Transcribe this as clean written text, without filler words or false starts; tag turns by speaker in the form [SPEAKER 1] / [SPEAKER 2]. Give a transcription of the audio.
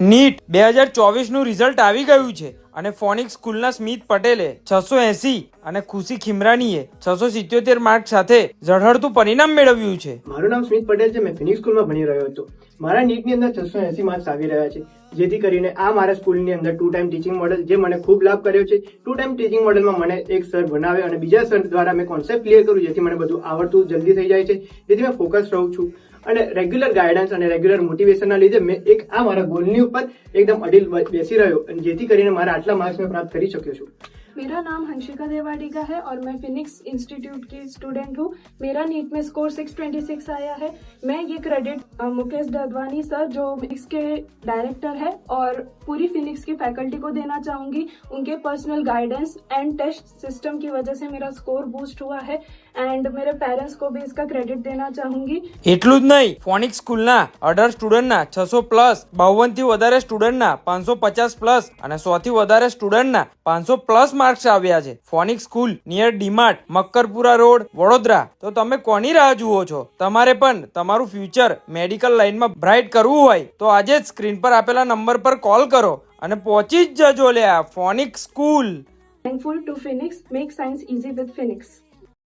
[SPEAKER 1] NEET 2024 નું result આવી ગયું છે અને ફોનિક્સ સ્કૂલના સ્મિત પટેલે 680 અને ખુશી ખીમરાનીએ 677 માર્ક સાથે ઝળહળતું પરિણામ મેળવ્યું છે.
[SPEAKER 2] મારું નામ સ્મિત પટેલ છે. મેં ફિનિક્સ સ્કૂલમાં ભણી રહ્યો હતો. મારા નીટની અંદર 680 માર્ક્સ આવી રહ્યા છે, જેથી કરીને આ મારા સ્કૂલની અંદર 2 ટાઈમ ટીચિંગ મોડેલ જે મને ખૂબ લાભ કર્યો છે. 2 ટાઈમ ટીચિંગ મોડેલમાં મને એક સર ભણાવે અને બીજા સર દ્વારા મેં કોન્સેપ્ટ ક્લિયર કરું, જેથી મને બધું આવડતું જલ્દી થઈ જાય છે, જેથી મેં ફોકસ રહું છું અને રેગ્યુલર ગાઈડન્સ અને રેગ્યુલર મોટિવેશનના લીધે મેં એક આ મારા ગોલની ઉપર એકદમ અડીલ બેસી રહ્યો અને જેથી કરીને મારા આટલા मार्क्स में प्राप्त कर सक्यो છું.
[SPEAKER 3] मेरा नाम हंशिका देवाडिगा है और मैं फिनिक्स इंस्टीट्यूट की स्टूडेंट हूँ. मेरा नीट में स्कोर 626 आया है. मैं ये क्रेडिट मुकेश ददवानी सर जो फिनिक्स के डायरेक्टर है और पूरी फिनिक्स की फैकल्टी को देना चाहूँगी. उनके personal guidance and test system की वजह से मेरा स्कोर बूस्ट हुआ है एंड मेरे पेरेंट्स को भी इसका क्रेडिट देना चाहूँगी.
[SPEAKER 1] એટલું જ નહીં, ફોનિક્સ સ્કૂલના 18 સ્ટુડન્ટના 600+, 52 થી વધારે સ્ટુડન્ટના 550+ અને 100 થી વધારે સ્ટુડન્ટના 500+ માર્ક્સ આવ્યા છે. Phonics school near DMart, Makarpura road, Vadodara. તો તમે કોની રાહ જુઓ છો? તમારે પણ તમારું ફ્યુચર મેડિકલ લાઈનમાં બ્રાઇટ કરવું હોય તો આજે જ સ્ક્રીન પર આપેલા નંબર પર કોલ કરો અને પહોંચી જ જજો લે phonics school.
[SPEAKER 3] Thankful to Phoenix, make science easy with Phoenix.